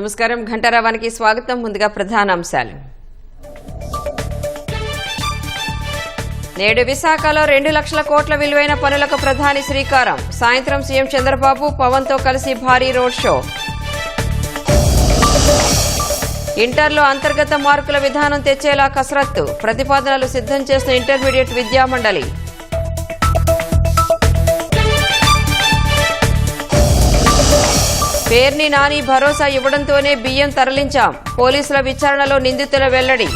నమస్కారం. ఘంటారావానికి స్వాగతం. ముందుగా ప్రధానాంశాలు. నేడు విశాఖలో 2 లక్షల కోట్ల విలువైన పనులకు ప్రధాని శ్రీకారం. సాయంత్రం సీఎం చంద్రబాబు పవన్తో కలిసి భారీ రోడ్ షో. ఇంటర్లో అంతర్గత మార్కుల విధానం తెచ్చేలా కసరత్తు. ప్రతిపాదనలు సిద్ధం చేసిన ఇంటర్మీడియట్ విద్యామండలి. పేర్ని నాని భరోసా ఇవ్వడంతోనే బియ్యం తరలించాం. పోలీసుల విచారణలో నిందితుల వెల్లడి.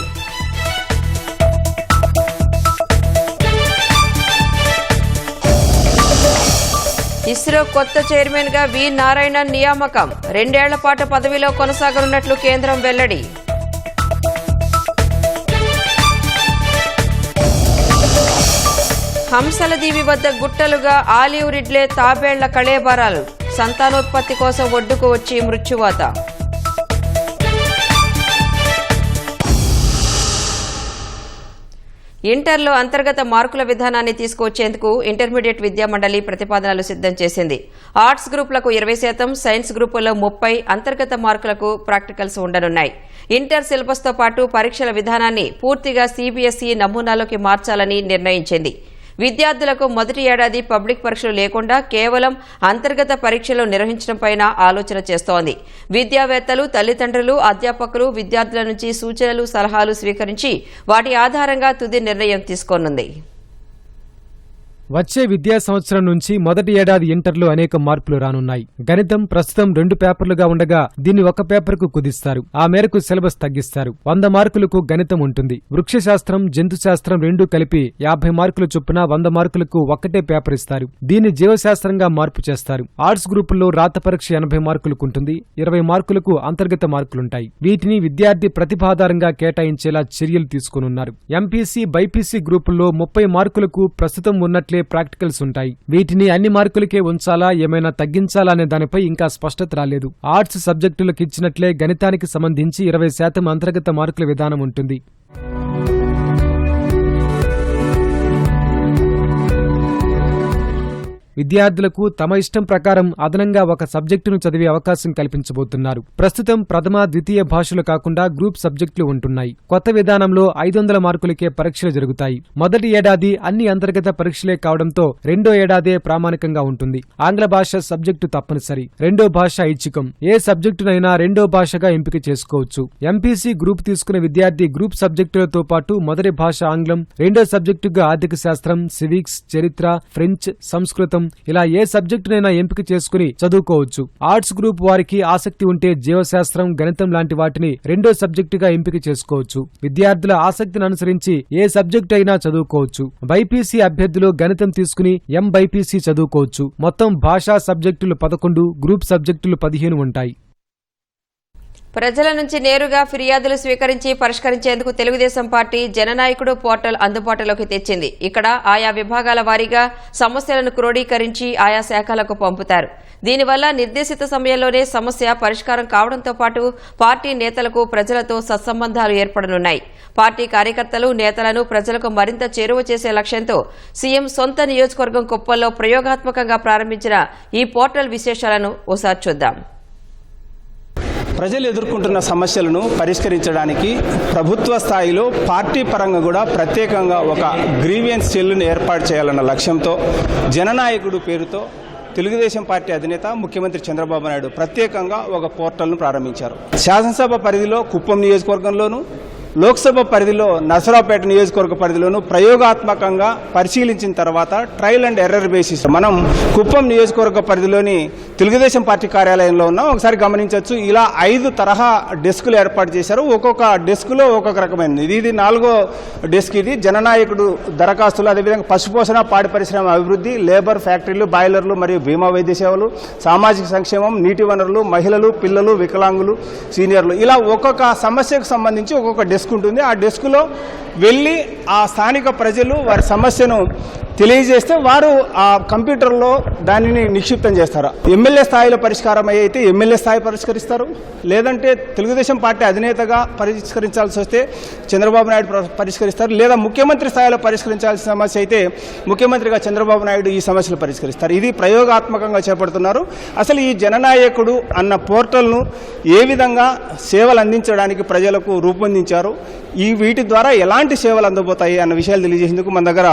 ఇస్రో కొత్త చైర్మన్ గా వి నారాయణన్ నియామకం. 2 ఏళ్ల పాటు పదవిలో కొనసాగనున్నట్లు కేంద్రం వెల్లడి. హంసల దీవి వద్ద గుట్టలుగా ఆలివ్ రిడ్లే తాబేళ్ల కళేబరాలు. సంతానోత్పత్తి కోసం ఒడ్డుకు వచ్చి మృత్యువాత. ఇంటర్లో అంతర్గత మార్కుల విధానాన్ని తీసుకువచ్చేందుకు ఇంటర్మీడియట్ విద్యామండలి ప్రతిపాదనలు సిద్ధం చేసింది. ఆర్ట్స్ గ్రూపులకు 20%, సైన్స్ గ్రూపుల్లో 30%, అంతర్గత మార్కులకు ప్రాక్టికల్స్ ఉండనున్నాయి. ఇంటర్ సిలబస్తో పాటు పరీక్షల విధానాన్ని పూర్తిగా సీబీఎస్ఈ నమూనాలోకి మార్చాలని నిర్ణయించింది. విద్యార్థులకు మొదటి ఏడాది పబ్లిక్ పరీక్షలు లేకుండా కేవలం అంతర్గత పరీక్షలు నిర్వహించడంపై ఆలోచన చేస్తోంది. విద్యావేత్తలు, తల్లిదండ్రులు, అధ్యాపకులు విద్యార్థుల నుంచి సూచనలు, సలహాలు స్వీకరించి వాటి ఆధారంగా తుది నిర్ణయం తీసుకోనుంది. వచ్చే విద్యా సంవత్సరం నుంచి మొదటి ఏడాది ఇంటర్లో అనేక మార్పులు రానున్నాయి. గణితం ప్రస్తుతం 2 పేపర్లుగా ఉండగా దీన్ని 1 పేపర్కు కుదిస్తారు. ఆ మేరకు సిలబస్ తగ్గిస్తారు. 100 మార్కులకు గణితం ఉంటుంది. వృక్షశాస్త్రం, జంతుశాస్త్రం 2 కలిపి 50 మార్కుల చొప్పున 100 మార్కులకు ఒక్కటే పేపర్ ఇస్తారు. దీన్ని జీవశాస్త్రంగా మార్పు చేస్తారు. ఆర్ట్స్ గ్రూపుల్లో రాత పరీక్ష 80 మార్కులకు ఉంటుంది. 20 మార్కులకు అంతర్గత మార్కులుంటాయి. వీటిని విద్యార్థి ప్రతిభాధారంగా కేటాయించేలా చర్యలు తీసుకోనున్నారు. ఎంపీసీ, బైపీసీ గ్రూపుల్లో 30 మార్కులకు ప్రస్తుతం ఉన్నట్లే ప్రాక్టికల్స్ ఉంటాయి. వీటిని అన్ని మార్కులకే ఉంచాలా, ఏమైనా తగ్గించాలా అనే దానిపై ఇంకా స్పష్టత రాలేదు. ఆర్ట్స్ సబ్జెక్టులకు ఇచ్చినట్లే గణితానికి సంబంధించి 20% అంతర్గత మార్కుల విధానం ఉంటుంది. విద్యార్థులకు తమ ఇష్టం ప్రకారం అదనంగా 1 సబ్జెక్టును చదివే అవకాశం కల్పించబోతున్నారు. ప్రస్తుతం ప్రథమ, ద్వితీయ భాషలు కాకుండా గ్రూప్ సబ్జెక్టులు ఉంటున్నాయి. కొత్త విధానంలో 500 మార్కులకే పరీక్షలు జరుగుతాయి. మొదటి ఏడాది అన్ని అంతర్గత పరీక్షలే కావడంతో రెండో ఏడాదే ప్రామాణికంగా ఉంటుంది. ఆంగ్ల భాష సబ్జెక్టు తప్పనిసరి. రెండో భాష ఐచ్ఛికం. ఏ సబ్జెక్టునైనా రెండో భాషగా ఎంపిక చేసుకోవచ్చు. ఎంపీసీ గ్రూప్ తీసుకున్న విద్యార్థి గ్రూప్ సబ్జెక్టులతో పాటు మొదటి భాష ఆంగ్లం, రెండో సబ్జెక్టుగా ఆర్థిక శాస్త్రం, సివిక్స్, చరిత్ర, ఫ్రెంచ్, సంస్కృతం ఇలా ఏ సబ్జెక్టునైనా ఎంపిక చేసుకుని చదువుకోవచ్చు. ఆర్ట్స్ గ్రూప్ వారికి ఆసక్తి ఉంటే జీవశాస్త్రం, గణితం లాంటి వాటిని రెండో సబ్జెక్టుగా ఎంపిక చేసుకోవచ్చు. విద్యార్థుల ఆసక్తిని అనుసరించి ఏ సబ్జెక్టు అయినా చదువుకోవచ్చు. బైపీసీ అభ్యర్థులు గణితం తీసుకుని ఎంబైపీసీ చదువుకోవచ్చు. మొత్తం భాషా సబ్జెక్టులు 11, గ్రూప్ సబ్జెక్టులు 15 ఉంటాయి. ప్రజల నుంచి నేరుగా ఫిర్యాదులు స్వీకరించి పరిష్కరించేందుకు తెలుగుదేశం పార్టీ జననాయకుడు పోర్టల్ అందుబాటులోకి తెచ్చింది. ఇక్కడ ఆయా విభాగాల వారీగా సమస్యలను క్రోడీకరించి ఆయా శాఖలకు పంపుతారు. దీనివల్ల నిర్దేశిత సమయంలోనే సమస్య పరిష్కారం కావడంతో పాటు పార్టీ నేతలకు ప్రజలతో సత్సంబంధాలు ఏర్పడనున్నాయి. పార్టీ కార్యకర్తలు, నేతలను ప్రజలకు మరింత చేరువ చేసే లక్ష్యంతో సీఎం సొంత నియోజకవర్గం కుప్పంలో ప్రయోగాత్మకంగా ప్రారంభించిన ఈ పోర్టల్ విశేషాలను ఓసారి చూద్దాం. ప్రజలు ఎదుర్కొంటున్న సమస్యలను పరిష్కరించడానికి ప్రభుత్వ స్థాయిలో పార్టీ పరంగా కూడా ప్రత్యేకంగా ఒక గ్రీవియన్స్ సెల్లును ఏర్పాటు చేయాలన్న లక్ష్యంతో జననాయకుడు పేరుతో తెలుగుదేశం పార్టీ అధినేత ముఖ్యమంత్రి చంద్రబాబు నాయుడు ప్రత్యేకంగా ఒక పోర్టల్ను ప్రారంభించారు. శాసనసభ పరిధిలో కుప్పం నియోజకవర్గంలోనూ, లోక్సభ పరిధిలో నర్సరావుపేట నియోజకవర్గ పరిధిలోనూ ప్రయోగాత్మకంగా పరిశీలించిన తర్వాత ట్రయల్ అండ్ ఎర్రర్ బేసిస్ మనం కుప్పం నియోజకవర్గ పరిధిలోని తెలుగుదేశం పార్టీ కార్యాలయంలో ఉన్నాం. ఒకసారి గమనించవచ్చు. ఇలా 5 తరహా డెస్కులు ఏర్పాటు చేశారు. ఒక్కొక్క డెస్కులో ఒక్కొక్క రకమైనది. ఇది 4వ డెస్క్. ఇది జననాయకుడు దరఖాస్తులు, అదేవిధంగా పశుపోషణ, పాడి పరిశ్రమ అభివృద్ధి, లేబర్, ఫ్యాక్టరీలు, బాయిలర్లు మరియు బీమా వైద్య సేవలు, సామాజిక సంక్షేమం, నీటి వనరులు, మహిళలు, పిల్లలు, వికలాంగులు, సీనియర్లు, ఇలా ఒక్కొక్క సమస్యకు సంబంధించి ఒక్కొక్క డెస్క్ ఉంటుంది. ఆ డెస్క్లో వెళ్ళి ఆ స్థానిక ప్రజలు వారి సమస్యను తెలియజేస్తే వారు ఆ కంప్యూటర్లో దానిని నిక్షిప్తం చేస్తారు. ఎమ్మెల్యే స్థాయిలో పరిష్కారం అయితే ఎమ్మెల్యే స్థాయి పరిష్కరిస్తారు, లేదంటే తెలుగుదేశం పార్టీ అధినేతగా పరిష్కరించాల్సి వస్తే చంద్రబాబు నాయుడు పరిష్కరిస్తారు, లేదా ముఖ్యమంత్రి స్థాయిలో పరిష్కరించాల్సిన సమస్య అయితే ముఖ్యమంత్రిగా చంద్రబాబు నాయుడు ఈ సమస్యలు పరిష్కరిస్తారు. ఇది ప్రయోగాత్మకంగా చేపడుతున్నారు. అసలు ఈ జననాయకుడు అన్న పోర్టల్ను ఏ విధంగా సేవలు అందించడానికి ప్రజలకు రూపొందించారు, వీటి ద్వారా ఎలాంటి సేవలు అందబోతాయి అన్న విషయాలు తెలియజేసేందుకు మన దగ్గర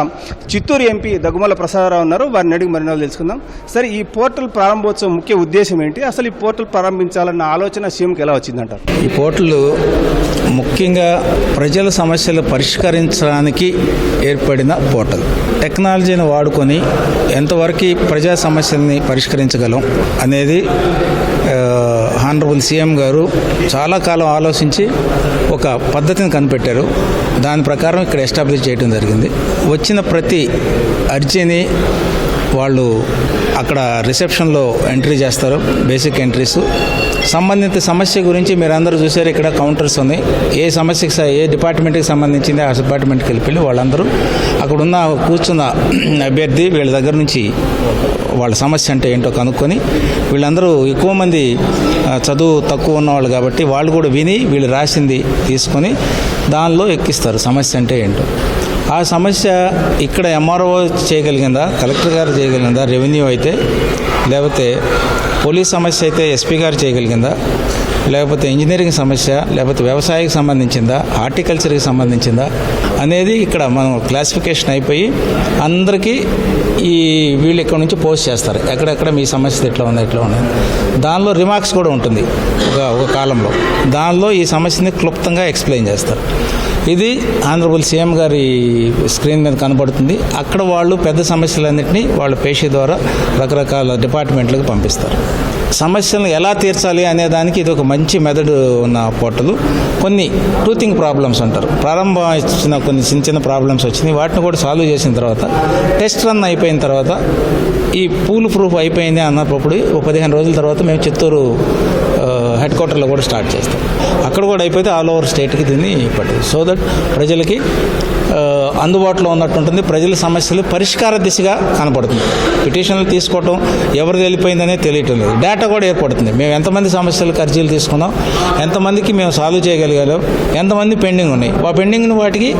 చిత్తూరు ఎంపీ దగ్గుమల ప్రసాదరావు ఉన్నారు. వారిని అడిగి మరిన్ని తెలుసుకుందాం. సరే, ఈ పోర్టల్ ప్రారంభోత్సవం ముఖ్య ఉద్దేశం ఏంటి? అసలు ఈ పోర్టల్ ప్రారంభించాలన్న ఆలోచన సీఎంకి ఎలా వచ్చిందంటారు? ఈ పోర్టల్ ముఖ్యంగా ప్రజల సమస్యలు పరిష్కరించడానికి ఏర్పడిన పోర్టల్. టెక్నాలజీని వాడుకొని ఎంతవరకు ప్రజా సమస్యల్ని పరిష్కరించగలం అనేది హానరబుల్ సీఎం గారు చాలా కాలం ఆలోచించి ఒక పద్ధతిని కనిపెట్టారు. దాని ప్రకారం ఇక్కడ ఎస్టాబ్లిష్ చేయడం జరిగింది. వచ్చిన ప్రతి అర్జీని వాళ్ళు అక్కడ రిసెప్షన్లో ఎంట్రీ చేస్తారు, బేసిక్ ఎంట్రీస్. సంబంధిత సమస్య గురించి మీరు అందరూ చూసారు, ఇక్కడ కౌంటర్స్ ఉన్నాయి. ఏ సమస్యకి ఏ డిపార్ట్మెంట్కి సంబంధించింది ఆ డిపార్ట్మెంట్కి వెళ్ళి వాళ్ళందరూ అక్కడున్న కూర్చున్న అభ్యర్థి వీళ్ళ దగ్గర నుంచి వాళ్ళ సమస్య అంటే ఏంటో కనుక్కొని, వీళ్ళందరూ ఎక్కువ మంది చదువు తక్కువ ఉన్నవాళ్ళు కాబట్టి వాళ్ళు కూడా విని వీళ్ళు రాసింది తీసుకొని దానిలో ఎక్కిస్తారు సమస్య అంటే ఏంటో. ఆ సమస్య ఇక్కడ ఎంఆర్ఓ చేయగలిగిందా, కలెక్టర్ గారు చేయగలిగిందా, రెవెన్యూ అయితే, లేకపోతే పోలీస్ సమస్య అయితే ఎస్పీ గారు చేయగలిగిందా, లేకపోతే ఇంజనీరింగ్ సమస్య, లేకపోతే వ్యవసాయానికి సంబంధించిందా, హార్టికల్చర్కి సంబంధించిందా అనేది ఇక్కడ మనం క్లాసిఫికేషన్ అయిపోయి అందరికీ వీళ్ళు ఇక్కడ నుంచి పోస్ట్ చేస్తారు. ఎక్కడెక్కడ మీ సమస్య ఎట్లా ఉంది ఎట్లా ఉన్నది. దానిలో రిమార్క్స్ కూడా ఉంటుంది ఒక కాలంలో. దానిలో ఈ సమస్యని క్లుప్తంగా ఎక్స్ప్లెయిన్ చేస్తారు. ఇది ఆనరబుల్ సీఎం గారి స్క్రీన్ మీద కనబడుతుంది. అక్కడ వాళ్ళు పెద్ద సమస్యలన్నింటినీ వాళ్ళ పేషీ ద్వారా రకరకాల డిపార్ట్మెంట్లకు పంపిస్తారు. సమస్యలను ఎలా తీర్చాలి అనే దానికి ఇది ఒక మంచి మెథడ్ ఉన్న పోర్టల్. కొన్ని టూతింగ్ ప్రాబ్లమ్స్ అంటారు, ప్రారంభం ఇచ్చిన కొన్ని చిన్న ప్రాబ్లమ్స్ వచ్చినాయి, వాటిని కూడా సాల్వ్ చేసిన తర్వాత టెస్ట్ రన్ అయిపోయిన తర్వాత ఈ పూల్ ప్రూఫ్ అయిపోయింది అన్నప్పుడు 15 రోజుల తర్వాత మేము చిత్తూరు హెడ్ క్వార్టర్లో కూడా స్టార్ట్ చేస్తాం. అక్కడ కూడా అయిపోతే ఆల్ ఓవర్ స్టేట్కి దీన్ని పట్టింది. సో దట్ ప్రజలకి అందుబాటులో ఉన్నట్టు ఉంటుంది. ప్రజల సమస్యలు పరిష్కార దిశగా కనపడుతుంది. పిటిషన్లు తీసుకోవటం ఎవరిది వెళ్ళిపోయిందనే తెలియటం లేదు. డేటా కూడా ఏర్పడుతుంది. మేము ఎంతమంది సమస్యలకు అర్జీలు తీసుకున్నాం, ఎంతమందికి మేము సాల్వ్ చేయగలిగాం, ఎంతమంది పెండింగ్ ఉన్నాయి, ఆ పెండింగ్ వాటికి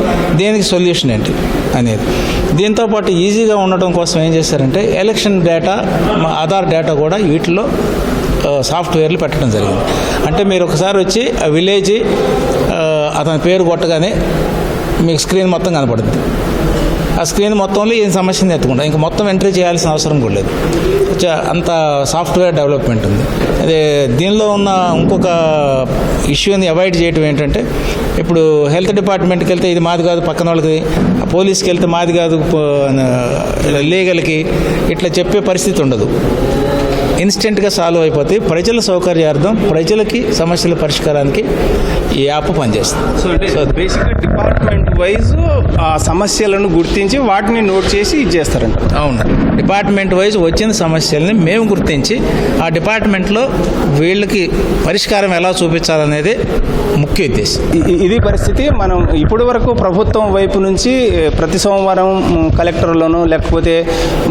దేనికి సొల్యూషన్ ఏంటి అనేది. దీంతోపాటు ఈజీగా ఉండటం కోసం ఏం చేశారంటే ఎలక్షన్ డేటా, ఆధార్ డేటా కూడా వీటిలో సాఫ్ట్వేర్లు పెట్టడం జరిగింది. అంటే మీరు ఒకసారి వచ్చి ఆ విలేజ్ అతని పేరు కొట్టగానే మీకు స్క్రీన్ మొత్తం కనపడుతుంది. ఆ స్క్రీన్ మొత్తంలో ఏం సమస్యని ఎత్తుకుంటాం, ఇంకా మొత్తం ఎంట్రీ చేయాల్సిన అవసరం కూడా లేదు. అంత సాఫ్ట్వేర్ డెవలప్మెంట్ ఉంది. అదే దీనిలో ఉన్న ఇంకొక ఇష్యూని అవాయిడ్ చేయడం ఏంటంటే, ఇప్పుడు హెల్త్ డిపార్ట్మెంట్కి వెళ్తే ఇది మాది కాదు పక్కన వాళ్ళకి, పోలీస్కి వెళ్తే మాది కాదు లీగల్కి, ఇట్లా చెప్పే పరిస్థితి ఉండదు. ఇన్స్టెంట్గా సాల్వ్ అయిపోతాయి. ప్రజల సౌకర్యార్థం, ప్రజలకి సమస్యల పరిష్కారానికి ఈ యాప్ పనిచేస్తుంది. సో బేసిక్గా డిపార్ట్మెంట్ వైజ్ ఆ సమస్యలను గుర్తించి వాటిని నోట్ చేసి ఇచ్చేస్తారంట. అవును, డిపార్ట్మెంట్ వైజ్ వచ్చిన సమస్యల్ని మేము గుర్తించి ఆ డిపార్ట్మెంట్లో వీళ్ళకి పరిష్కారం ఎలా చూపించాలనేది ముఖ్య ఉద్దేశం. ఇది పరిస్థితి. మనం ఇప్పటి వరకు ప్రభుత్వం వైపు నుంచి ప్రతి సోమవారం కలెక్టర్లోనూ లేకపోతే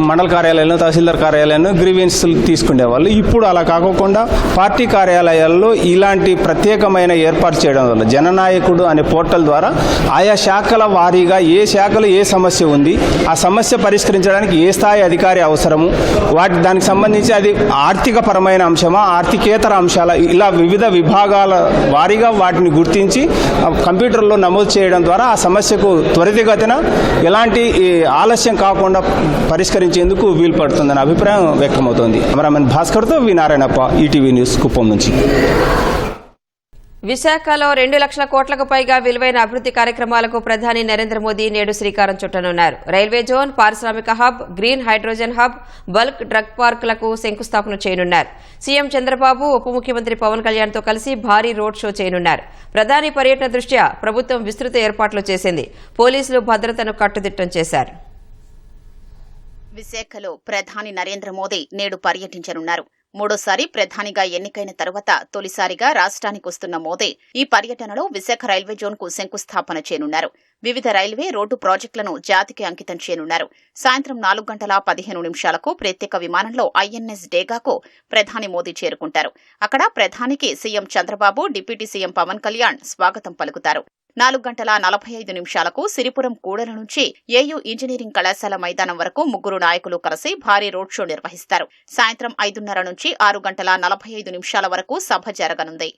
మండల కార్యాలయంలో, తహసీల్దార్ కార్యాలయంలో గ్రీవెన్స్లు తీసుకునేవాళ్ళు. ఇప్పుడు అలా కాకుండా పార్టీ కార్యాలయాల్లో ఇలాంటి ప్రత్యేకమైన ఏర్పాటు చేయడం వల్ల జననాయకుడు అనే పోర్టల్ ద్వారా ఆయా శాఖల వారీగా ఏ శాఖలో ఏ సమస్య ఉంది, ఆ సమస్య పరిష్కరించడానికి ఏ స్థాయి అధికారి అవసరము, దానికి సంబంధించి అది ఆర్థిక పరమైన అంశమా, ఆర్థికేతర అంశాల, ఇలా వివిధ విభాగాల వారీగా వాటిని గుర్తించి కంప్యూటర్లో నమోదు చేయడం ద్వారా ఆ సమస్యకు త్వరితగతిన ఎలాంటి ఆలస్యం కాకుండా పరిష్కరించేందుకు వీలు పడుతుందనే అభిప్రాయం వ్యక్తమవుతోంది. కెమెరామెన్ భాస్కర్తో వి నారాయణప్ప, ఈటీవీ న్యూస్, కుప్పం నుంచి. విశాఖలో 2 లక్షల కోట్లకు పైగా విలువైన అభివృద్ది కార్యక్రమాలకు ప్రధాని నరేంద్ర మోదీ నేడు శ్రీకారం చుట్టనున్నారు. రైల్వే జోన్, పారిశ్రామిక hub, green hydrogen hub, bulk drug పార్కులకు శంకుస్థాపన చేయనున్నారు. సీఎం చంద్రబాబు, ఉప ముఖ్యమంత్రి పవన్ కళ్యాణ్తో కలిసి భారీ రోడ్ షో చేయనున్నారు. ప్రధాని పర్యటన దృష్ట్యా ప్రభుత్వం విస్తృత ఏర్పాట్లు చేసింది. పోలీసులు భద్రతను కట్టుదిట్టం చేశారు. విశాఖలో ప్రధాని నరేంద్ర మోదీ నేడు పర్యటించనున్నారు. మూడోసారి ప్రధానిగా ఎన్నికైన తరువాత తొలిసారిగా రాష్ట్రానికి వస్తున్న మోదీ ఈ పర్యటనలో విశాఖ రైల్వే జోన్కు శంకుస్థాపన చేయనున్నారు. వివిధ రైల్వే రోడ్డు ప్రాజెక్టులను జాతికి అంకితం చేయనున్నారు. సాయంత్రం 4:15 ప్రత్యేక విమానంలో ఐఎన్ఎస్ డేగాకు ప్రధాని మోదీ చేరుకుంటారు. అక్కడ ప్రధానికి CM Chandrababu, deputy CM Pawan Kalyan స్వాగతం పలుకుతారు. 4:45 సిరిపురం కూడల నుంచి ఏయూ ఇంజనీరింగ్ కళాశాల మైదానం వరకు ముగ్గురు నాయకులు కలిసి భారీ రోడ్ షో నిర్వహిస్తారు. సాయంత్రం 5:30 నుంచి 6:45 వరకు సభ జరగనుంది.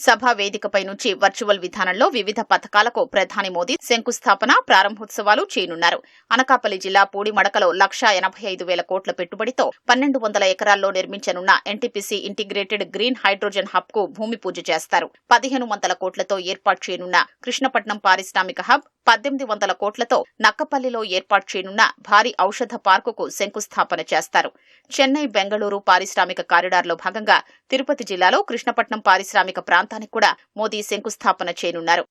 సభా వేదికపై నుంచి వర్చువల్ విధానంలో వివిధ పథకాలకు ప్రధాని మోదీ శంకుస్థాపన, ప్రారంభోత్సవాలు చేయనున్నారు. అనకాపల్లి జిల్లా పూడిమడకలో 1,85,000 కోట్ల పెట్టుబడితో 1,200 ఎకరాల్లో నిర్మించనున్న NTPC integrated green hydrogen hub కు భూమి పూజ చేస్తారు. 1,500 కోట్లతో ఏర్పాటు చేయనున్న కృష్ణపట్నం పారిశ్రామిక హబ్, 1,800 కోట్లతో నక్కపల్లిలో ఏర్పాటు చేయనున్న భారీ ఔషధ పార్కుకు శంకుస్థాపన చేస్తారు. చెన్నై, బెంగళూరు పారిశ్రామిక కారిడార్లో భాగంగా తిరుపతి జిల్లాలో కృష్ణపట్నం పారిశ్రామిక ప్రాంతానికి కూడా మోదీ శంకుస్థాపన చేయనున్నారు.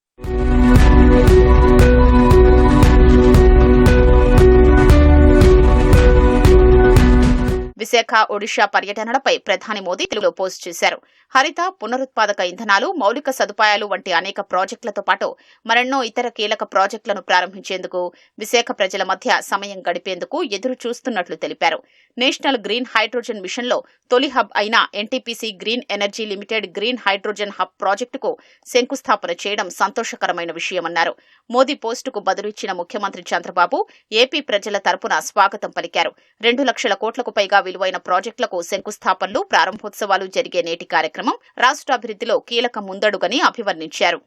విశాఖ, ఒడిషా పర్యటనలపై ప్రధాని మోదీ తెలుగులో పోస్ట్ చేశారు. హరిత, పునరుత్పాదక ఇంధనాలు, మౌలిక సదుపాయాలు వంటి అనేక ప్రాజెక్టులతో పాటు మరెన్నో ఇతర కీలక ప్రాజెక్టులను ప్రారంభించేందుకు విశాఖ ప్రజల మధ్య సమయం గడిపేందుకు ఎదురు చూస్తున్నట్లు తెలిపారు. నేషనల్ గ్రీన్ హైడ్రోజన్ మిషన్లో తొలి హబ్ అయిన NTPC green energy limited green hydrogen hub ప్రాజెక్టుకు శంకుస్థాపన చేయడం సంతోషకరమైన విషయమన్నారు. మోదీ పోస్టుకు బదులిచ్చిన ముఖ్యమంత్రి చంద్రబాబు ఏపీ ప్రజల తరపున స్వాగతం పలికారు. 2 లక్షల కోట్లకు పైగా విలువైన ప్రాజెక్టులకు శంకుస్థాపనలు, ప్రారంభోత్సవాలు జరిగే నేటి కార్యక్రమం రాష్ట్రాభివృద్ధిలో కీలక ముందడుగని అభివర్ణించారు.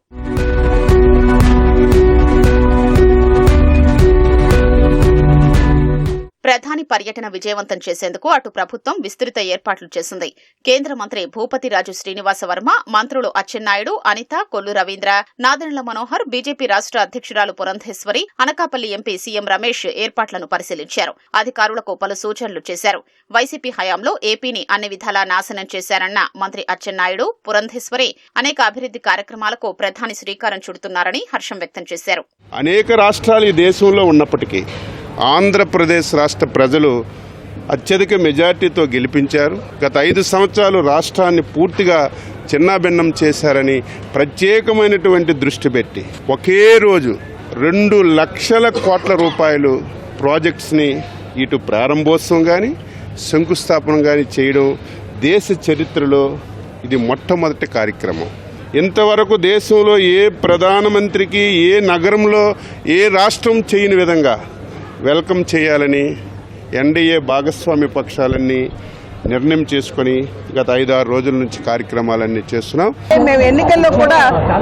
ప్రధాని పర్యటన విజయవంతం చేసేందుకు అటు ప్రభుత్వం విస్తృత ఏర్పాట్లు చేసింది. కేంద్ర మంత్రి భూపతిరాజు శ్రీనివాస వర్మ, మంత్రులు అచ్చెన్నాయుడు, అనిత, కొల్లు రవీంద్ర, నాదెండ్ల మనోహర్, బీజేపీ రాష్ట్ర అధ్యక్షురాలు పురంధేశ్వరి, అనకాపల్లి ఎంపీ సీఎం రమేష్ ఏర్పాట్లను పరిశీలించారు. అధికారులకు పలు సూచనలు చేశారు. వైసీపీ హయాంలో ఏపీని అన్ని విధాలా నాశనం చేశారన్న మంత్రి అచ్చెన్నాయుడు, పురంధేశ్వరి అనేక అభివృద్ది కార్యక్రమాలకు ప్రధాని శ్రీకారం చుడుతున్నారని హర్షం వ్యక్తం చేశారు. అనేక రాష్ట్రాలు ఈ దేశంలో ఉన్నప్పటికీ ఆంధ్రప్రదేశ్ రాష్ట్ర ప్రజలు అత్యధిక మెజార్టీతో గెలిపించారు. గత 5 సంవత్సరాలు రాష్ట్రాన్ని పూర్తిగా చిన్నాభిన్నం చేశారని ప్రత్యేకమైనటువంటి దృష్టి పెట్టి ఒకే రోజు 2 లక్షల కోట్ల రూపాయలు ప్రాజెక్ట్స్ని ఇటు ప్రారంభోత్సవం కానీ శంకుస్థాపన కానీ చేయడం దేశ చరిత్రలో ఇది మొట్టమొదటి కార్యక్రమం. ఇంతవరకు దేశంలో ఏ ప్రధానమంత్రికి, ఏ నగరంలో, ఏ రాష్ట్రం చేయని విధంగా వెల్కమ్ చేయాలని ఎన్డీఏ భాగస్వామ్య పక్షాలన్నీ నిర్ణయం చేసుకుని గత 5-6 రోజుల నుంచి కార్యక్రమాలన్నీ చేస్తున్నాం. మేము ఎన్నికల్లో కూడా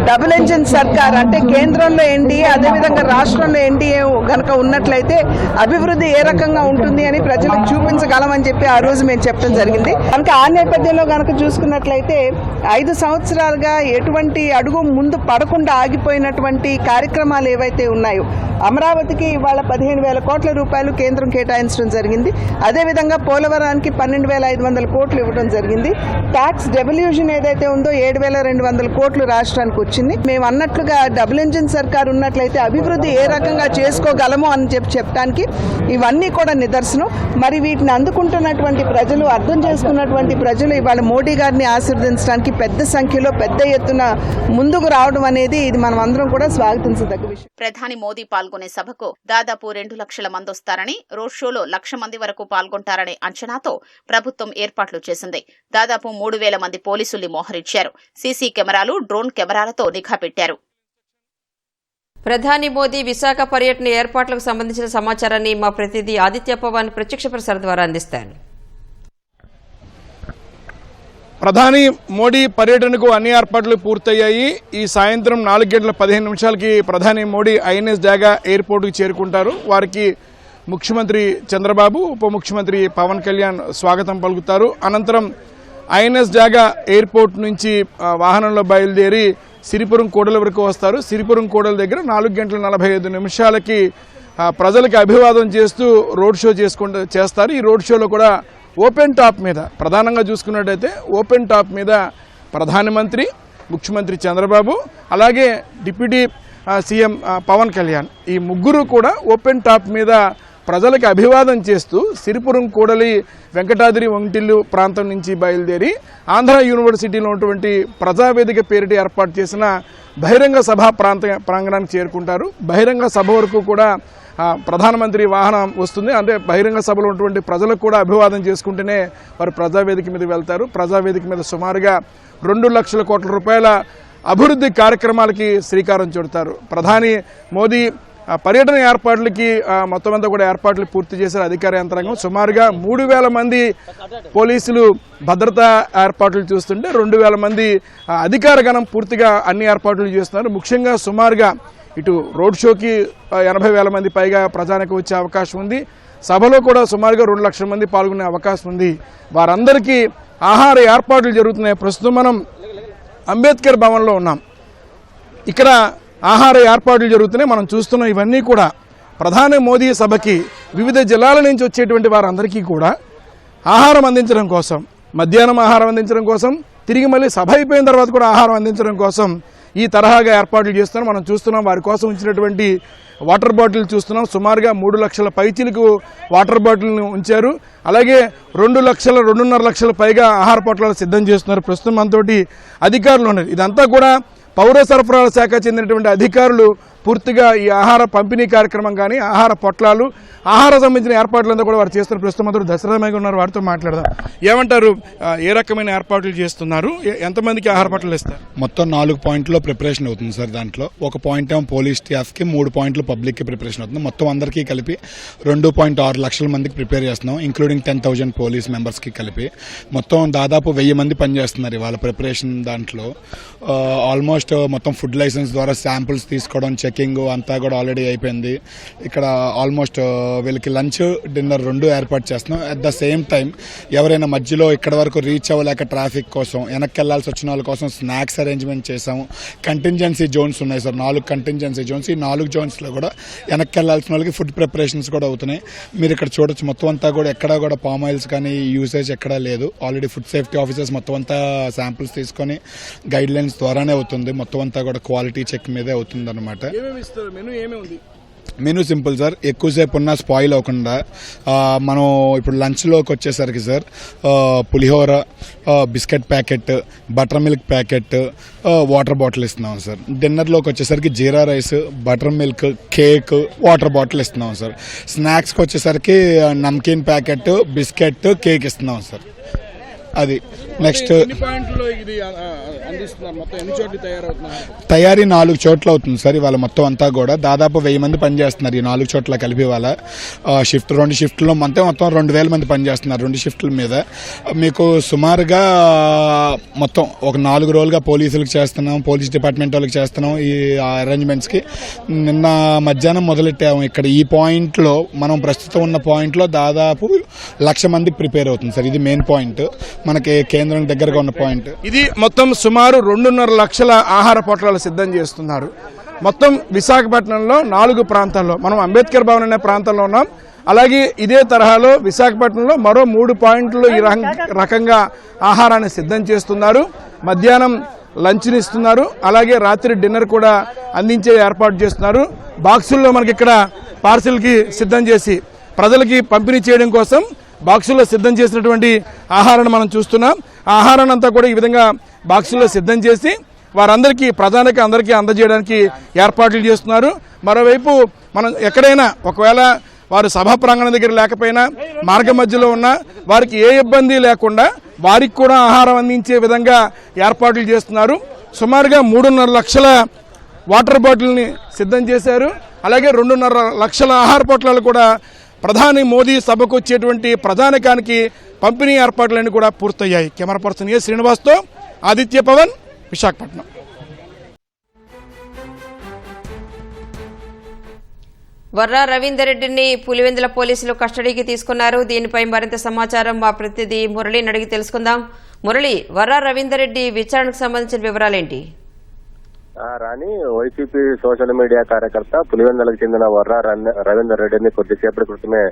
డబుల్ ఇంజిన్ సర్కార్ అంటే కేంద్రంలో ఎన్డీఏ, అదేవిధంగా రాష్ట్రంలో ఎన్డీఏ గనక ఉన్నట్లయితే అభివృద్ధి ఏ రకంగా ఉంటుంది అని ప్రజలకు చూపించగలమని చెప్పి ఆ రోజు మేము చెప్పడం జరిగింది. కనుక ఆ నేపథ్యంలో గనక చూసుకున్నట్లయితే 5 సంవత్సరాలుగా ఎటువంటి అడుగు ముందు పడకుండా ఆగిపోయినటువంటి కార్యక్రమాలు ఏవైతే ఉన్నాయో, అమరావతికి ఇవాళ 15,000 కోట్ల రూపాయలు కేంద్రం కేటాయించడం జరిగింది. అదేవిధంగా పోలవరానికి 12,500 కోట్లు ఇవ్వడం జరిగింది. ట్యాక్స్ డెవల్యూషన్ ఏదైతే ఉందో 7,200 కోట్లు రాష్ట్రానికి వచ్చింది. మేము అన్నట్లుగా డబుల్ ఇంజిన్ సర్కార్ ఉన్నట్లయితే అభివృద్ధి ఏ రకంగా చేసుకోగలమో అని చెప్పడానికి ఇవన్నీ కూడా నిదర్శనం. మరి వీటిని అందుకుంటున్నటువంటి ప్రజలు, అర్థం చేసుకున్నటువంటి ప్రజలు ఇవాళ మోడీ గారిని ఆశీర్వదించడానికి పెద్ద సంఖ్యలో, పెద్ద ఎత్తున ముందుకు రావడం అనేది ఇది మనం అందరం కూడా స్వాగతించదగ్గ విషయం. ప్రధాని మోదీ పాల్గొనే సభకు దాదాపు 2 లక్షల మంది వస్తారని, రోడ్ షోలో 1,00,000 మంది వరకు పాల్గొంటారనే అంచనాతో ప్రభుత్వం ఏర్పాట్లు చేసింది. దాదాపు 3,000 మంది పోలీసుల్ని మోహరించారు. సీసీ కెమెరాలు, డ్రోన్ కెమెరాలతో నిఘా పెట్టారు. ప్రధాని మోదీ విశాఖ పర్యటన ఏర్పాట్లకు సంబంధించిన సమాచారాన్ని మా ప్రతినిధి ఆదిత్య పవన్ ప్రత్యక్ష ప్రసారం ద్వారా అందిస్తారు. ప్రధాని మోడీ పర్యటనకు అన్ని ఏర్పాట్లు పూర్తయ్యాయి. ఈ సాయంత్రం 4:15 ప్రధాని మోడీ ఐఎన్ఎస్ డాగా ఎయిర్పోర్టుకు చేరుకుంటారు. వారికి ముఖ్యమంత్రి చంద్రబాబు, ఉప ముఖ్యమంత్రి పవన్ కళ్యాణ్ స్వాగతం పలుకుతారు. అనంతరం ఐఎన్ఎస్ డాగా ఎయిర్పోర్ట్ నుంచి వాహనంలో బయలుదేరి సిరిపురం కూడలి వరకు వస్తారు. సిరిపురం కూడలి దగ్గర 4:45 ప్రజలకు అభివాదం చేస్తూ రోడ్ షో చేస్తారు. ఈ రోడ్ షోలో కూడా ఓపెన్ టాప్ మీద, ప్రధానంగా చూసుకున్నట్టయితే ఓపెన్ టాప్ మీద ప్రధానమంత్రి, ముఖ్యమంత్రి చంద్రబాబు, అలాగే డిప్యూటీ సీఎం పవన్ కళ్యాణ్. ఈ ముగ్గురు కూడా ఓపెన్ టాప్ మీద ప్రజలకు అభివాదం చేస్తూ సిరిపురం కూడలి వెంకటాద్రి వంటిల్లు ప్రాంతం నుంచి బయలుదేరి ఆంధ్ర యూనివర్సిటీలో ఉన్నటువంటి ప్రజావేదిక పేరిట ఏర్పాటు చేసిన బహిరంగ సభ ప్రాంగణానికి చేరుకుంటారు. బహిరంగ సభ వరకు కూడా ప్రధానమంత్రి వాహనం వస్తుంది. అంటే బహిరంగ సభలో ఉన్నటువంటి ప్రజలకు కూడా అభివాదం చేసుకుంటూనే వారు ప్రజావేదిక మీద వెళ్తారు. ప్రజావేదిక మీద సుమారుగా 2 లక్షల కోట్ల రూపాయల అభివృద్ధి కార్యక్రమాలకి శ్రీకారం చుడతారు. ప్రధాని మోదీ పర్యటన ఏర్పాట్లకి మొత్తం అంతా కూడా ఏర్పాట్లు పూర్తి చేశారు అధికార యంత్రాంగం. సుమారుగా 3,000 మంది పోలీసులు భద్రతా ఏర్పాట్లు చూస్తుంటే 2,000 మంది అధికార గణం పూర్తిగా అన్ని ఏర్పాట్లు చేస్తున్నారు. ముఖ్యంగా సుమారుగా ఇటు రోడ్ షోకి 80,000 మంది పైగా ప్రజానికి వచ్చే అవకాశం ఉంది. సభలో కూడా సుమారుగా 2 లక్షల మంది పాల్గొనే అవకాశం ఉంది. వారందరికీ ఆహార ఏర్పాట్లు జరుగుతున్నాయి. ప్రస్తుతం మనం అంబేద్కర్ భవన్లో ఉన్నాం. ఇక్కడ ఆహార ఏర్పాట్లు జరుగుతున్నాయి. మనం చూస్తున్నాం ఇవన్నీ కూడా ప్రధాని మోదీ సభకి వివిధ జిల్లాల నుంచి వచ్చేటువంటి వారందరికీ కూడా ఆహారం అందించడం కోసం, మధ్యాహ్నం ఆహారం అందించడం కోసం, తిరిగి మళ్ళీ సభ అయిపోయిన తర్వాత కూడా ఆహారం అందించడం కోసం ఈ తరహాగా ఏర్పాట్లు చేస్తున్నాం. మనం చూస్తున్నాం వారి కోసం ఉంచినటువంటి వాటర్ బాటిల్ చూస్తున్నాం. సుమారుగా 3 లక్షల పైచీలకు వాటర్ బాటిల్ని ఉంచారు. అలాగే 2,2.5 లక్షల పైగా ఆహార పొట్లాలు సిద్ధం చేస్తున్నారు. ప్రస్తుతం మనతోటి అధికారులు ఉన్నారు. ఇదంతా కూడా పౌర సరఫరాల శాఖ చెందినటువంటి అధికారులు పూర్తిగా ఈ ఆహార పంపిణీ కార్యక్రమం కానీ ఆహార పొట్లాలు ఆహార సంబంధించిన ఏర్పాట్లంతా కూడా వారు చేస్తున్నారు. ప్రస్తుతం అందరూ దసరామయ్య ఉన్నారు, వారితో మాట్లాడదాం. ఏమంటారు, ఏ రకమైన ఏర్పాట్లు చేస్తున్నారు, ఎంతమందికి ఆహార పొట్లాలు ఇస్తారు? మొత్తం 4 పాయింట్లో ప్రిపరేషన్ అవుతుంది సార్. దాంట్లో ఒక పాయింట్ ఏమో పోలీస్ స్టాఫ్కి, 3 పాయింట్లు పబ్లిక్కి ప్రిపరేషన్ అవుతుంది. మొత్తం అందరికీ కలిపి 2.6 లక్షల మందికి ప్రిపేర్ చేస్తున్నాం, ఇంక్లూడింగ్ 10,000 పోలీస్ మెంబర్స్కి కలిపి. మొత్తం దాదాపు 1000 మంది పనిచేస్తున్నారు ఇవాళ ప్రిపరేషన్ దాంట్లో. ఆల్మోస్ట్ మొత్తం ఫుడ్ లైసెన్స్ ద్వారా శాంపుల్స్ తీసుకోవడం, చెకింగ్ అంతా కూడా ఆల్రెడీ అయిపోయింది. ఇక్కడ ఆల్మోస్ట్ వీళ్ళకి లంచ్, డిన్నర్ 2 ఏర్పాటు చేస్తున్నాం. అట్ ద సేమ్ టైం ఎవరైనా మధ్యలో ఇక్కడ వరకు రీచ్ అవ్వలేక ట్రాఫిక్ కోసం వెనక్కి వెళ్లాల్సి వచ్చిన వాళ్ళ కోసం స్నాక్స్ అరేంజ్మెంట్ చేసాము. కంటింజెన్సీ జోన్స్ ఉన్నాయి సార్, 4 కంటింజెన్సీ జోన్స్. ఈ 4 జోన్స్లో కూడా వెనక్కి వెళ్లాల్సిన వాళ్ళకి ఫుడ్ ప్రిపరేషన్స్ కూడా అవుతున్నాయి. మీరు ఇక్కడ చూడొచ్చు, మొత్తం అంతా కూడా ఎక్కడా కూడా పామ్ ఆయిల్స్ కానీ యూసేజ్ ఎక్కడా లేదు. ఆల్రెడీ ఫుడ్ సేఫ్టీ ఆఫీసర్స్ మొత్తం అంతా శాంపుల్స్ తీసుకొని గైడ్ లైన్స్ ద్వారానే అవుతుంది. మొత్తం అంతా కూడా క్వాలిటీ చెక్ మీదే అవుతుంది అనమాట. మెనూ సింపుల్ సార్, ఎక్కువసేపు ఉన్నా స్పాయిల్ అవ్వకుండా. మనం ఇప్పుడు లంచ్లోకి వచ్చేసరికి సార్ పులిహోర, biscuit packet, butter milk packet, water bottle ఇస్తున్నాం సార్. డిన్నర్లోకి వచ్చేసరికి jeera rice, butter milk, cake, water bottle ఇస్తున్నాం సార్. స్నాక్స్కి వచ్చేసరికి నమ్కీన్ ప్యాకెట్, బిస్కెట్, కేక్ ఇస్తున్నాం సార్. అది నెక్స్ట్ తయారీ 4 చోట్ల అవుతుంది సార్ ఇవాళ. మొత్తం అంతా కూడా దాదాపు 1000 మంది పనిచేస్తున్నారు ఈ 4 చోట్ల కలిపి. ఇవాళ షిఫ్ట్ 2 షిఫ్ట్లో మొత్తం 2,000 మంది పనిచేస్తున్నారు 2 షిఫ్ట్ల మీద. మీకు సుమారుగా మొత్తం ఒక 4 రోజులుగా పోలీసులకు చేస్తున్నాం, పోలీస్ డిపార్ట్మెంట్ వాళ్ళకి చేస్తున్నాం ఈ అరేంజ్మెంట్స్కి. నిన్న మధ్యాహ్నం మొదలెట్టాము. ఇక్కడ ఈ పాయింట్లో, మనం ప్రస్తుతం ఉన్న పాయింట్లో దాదాపు 1,00,000 మందికి ప్రిపేర్ అవుతుంది సార్. ఇది మెయిన్ పాయింట్, మనకి కేంద్రం దగ్గరగా ఉన్న పాయింట్. ఇది మొత్తం సుమారు 2.5 లక్షల ఆహార పొట్లాలు సిద్ధం చేస్తున్నారు. మొత్తం విశాఖపట్నంలో 4 ప్రాంతాల్లో, మనం అంబేద్కర్ భవన్ అనే ప్రాంతంలో ఉన్నాం. అలాగే ఇదే తరహాలో విశాఖపట్నంలో మరో 3 పాయింట్లు ఈ రకంగా ఆహారాన్ని సిద్ధం చేస్తున్నారు. మధ్యాహ్నం లంచ్ని ఇస్తున్నారు. అలాగే రాత్రి డిన్నర్ కూడా అందించే ఏర్పాటు చేస్తున్నారు. బాక్సుల్లో మనకి ఇక్కడ పార్సిల్కి సిద్ధం చేసి ప్రజలకి పంపిణీ చేయడం కోసం బాక్సుల్లో సిద్ధం చేసినటువంటి ఆహారాన్ని మనం చూస్తున్నాం. ఆహారాన్ని అంతా కూడా ఈ విధంగా బాక్సుల్లో సిద్ధం చేసి వారందరికీ, ప్రజానికి అందరికీ అందజేయడానికి ఏర్పాట్లు చేస్తున్నారు. మరోవైపు మనం ఎక్కడైనా ఒకవేళ వారు సభా ప్రాంగణం దగ్గర లేకపోయినా, మార్గ మధ్యలో ఉన్న వారికి ఏ ఇబ్బంది లేకుండా వారికి కూడా ఆహారం అందించే విధంగా ఏర్పాట్లు చేస్తున్నారు. సుమారుగా 3.5 లక్షల వాటర్ బాటిల్ని సిద్ధం చేశారు. అలాగే 2.5 లక్షల ఆహార పొట్లాలు కూడా ప్రధాని మోదీ సభకు వచ్చేటువంటి ప్రధానికానికి పంపిణీ ఏర్పాట్లన్నీ కూడా పూర్తయ్యాయి. కెమెరా పర్సన్ ఏ శ్రీనివాస్తో ఆదిత్య పవన్, విశాఖపట్నం. వర్రా రవీందర్ రెడ్డిని పులివెందుల పోలీసులు కస్టడీకి తీసుకున్నారు. దీనిపై మరింత సమాచారం మా ప్రతినిధి మురళిని అడిగి తెలుసుకుందాం. మురళి, వర్రా రవీందర్ రెడ్డి విచారణకు సంబంధించిన వివరాలేంటి? రాణి, వైసీపీ సోషల్ మీడియా కార్యకర్త పులివెందులకు చెందిన వర్రా రవీందర్ రెడ్డిని కొద్దిసేపటి క్రితమే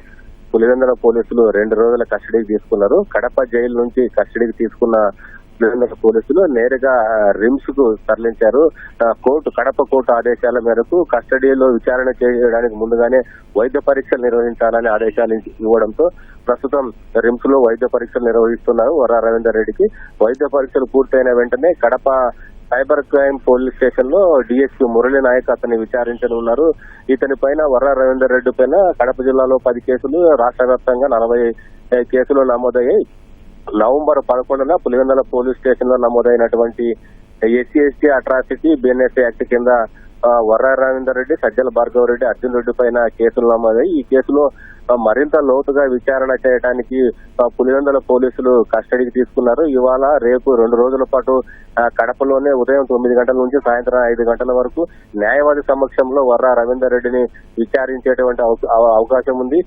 పులివెందుల పోలీసులు 2 రోజుల కస్టడీకి తీసుకున్నారు. కడప జైలు నుంచి కస్టడీకి తీసుకున్న పులివెందుల పోలీసులు నేరుగా రిమ్స్ కు తరలించారు. కడప కోర్టు ఆదేశాల మేరకు కస్టడీలో విచారణ చేయడానికి ముందుగానే వైద్య పరీక్షలు నిర్వహించాలని ఆదేశాలు ఇవ్వడంతో ప్రస్తుతం రిమ్స్ లో వైద్య పరీక్షలు నిర్వహిస్తున్నారు. వర్రా రవీందర్ రెడ్డికి వైద్య పరీక్షలు పూర్తయిన వెంటనే Kadapa cyber crime police station లో డిఎస్పీ మురళీ నాయక్ అతన్ని విచారించనున్నారు. ఇతని పైన వర్రా రవీందర్ రెడ్డి పైన కడప జిల్లాలో 10 కేసులు, రాష్ట్ర వ్యాప్తంగా 40 కేసులు నమోదయ్యాయి. నవంబర్ 11న పులివెందుల పోలీస్ స్టేషన్ లో నమోదైనటువంటి SC/ST అట్రాసిటీ BNS యాక్ట్ కింద వర్రా రవీందర్ రెడ్డి, సజ్జల భార్గవ రెడ్డి, అర్జున్ రెడ్డి పైన కేసులు నమోదయ్యాయి. ఈ కేసులో మరింత లోతుగా విచారణ చేయడానికి పులివెందుల పోలీసులు కస్టడీకి తీసుకున్నారు. ఇవాళ రేపు 2 రోజుల పాటు కడపలోనే ఉదయం 9 గంటల నుంచి సాయంత్రం 5 గంటల వరకు న్యాయవాది సమక్షంలో వర్రా రవీందర్ రెడ్డిని విచారించేటువంటి అవకాశం ఉంది.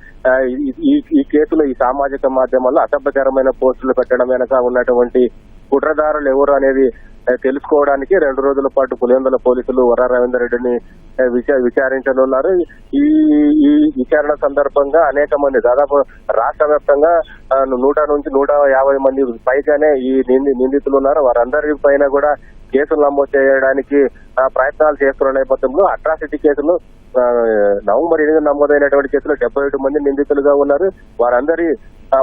ఈ కేసులో ఈ సామాజిక మాధ్యమాల్లో అసభ్యకరమైన పోస్టులు పెట్టడం వెనక ఉన్నటువంటి కుట్రదారులు ఎవరు అనేది తెలుసుకోవడానికి 2 రోజుల పాటు పులివెందుల పోలీసులు వర్రా రవీందర్ రెడ్డిని విచారించనున్నారు. ఈ విచారణ సందర్భంగా అనేక మంది, దాదాపు రాష్ట్ర వ్యాప్తంగా 100 నుంచి 150 మంది పైగానే ఈ నిందితులు ఉన్నారు. వారందరి పైన కూడా కేసులు నమోదు చేయడానికి ప్రయత్నాలు చేస్తున్న నేపథ్యంలో అట్రాసిటీ కేసులు నవంబర్ 8 నమోదైనటువంటి కేసులో 77 మంది నిందితులుగా ఉన్నారు. వారందరి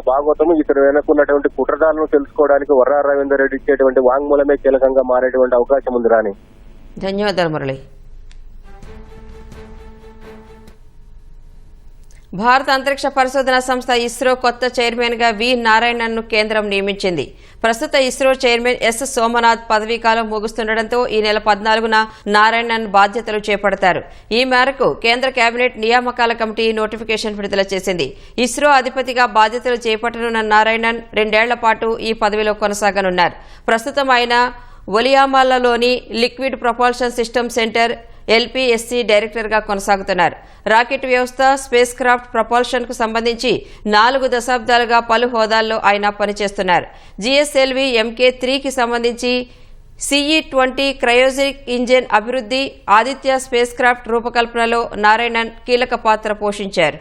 భాగవతము ఇతను వెనుకున్నటువంటి కుట్రదారులను తెలుసుకోవడానికి వర్రా రవీందర్ రెడ్డి ఇచ్చేటువంటి వాంగ్మూలమే కీలకంగా మారేటువంటి అవకాశం ఉంది. రాని ధన్యవాదాలు మురళి. భారత అంతరిక్ష పరిశోధన సంస్థ ఇస్రో కొత్త చైర్మన్ గా వి నారాయణన్ ను కేంద్రం నియమించింది. ప్రస్తుత ఇస్రో చైర్మన్ ఎస్ సోమనాథ్ పదవీకాలం ముగుస్తుండటంతో ఈ నెల 14న నారాయణన్ బాధ్యతలు చేపడతారు. ఈ మేరకు కేంద్ర కేబినెట్ నియామకాల కమిటీ నోటిఫికేషన్ విడుదల చేసింది. ఇస్రో అధిపతిగా బాధ్యతలు చేపట్టనున్న నారాయణన్ 2 ఏళ్ల పాటు ఈ పదవిలో కొనసాగనున్నారు. ప్రస్తుతం ఆయన ఒలియామాలలోని liquid propulsion system centre LPSC డైరెక్టర్గా కొనసాగుతున్నారు. రాకెట్ వ్యవస్థ, స్పేస్ క్రాఫ్ట్ ప్రపల్షన్ కు సంబంధించి 4 దశాబ్దాలుగా పలు హోదాల్లో ఆయన పనిచేస్తున్నారు. GSLV MK3కి సంబంధించి CE-20 క్రయోజెనిక్ ఇంజిన్ అభివృద్ధి, ఆదిత్య స్పేస్ క్రాఫ్ట్ రూపకల్పనలో నారాయణన్ కీలక పాత్ర పోషించారు.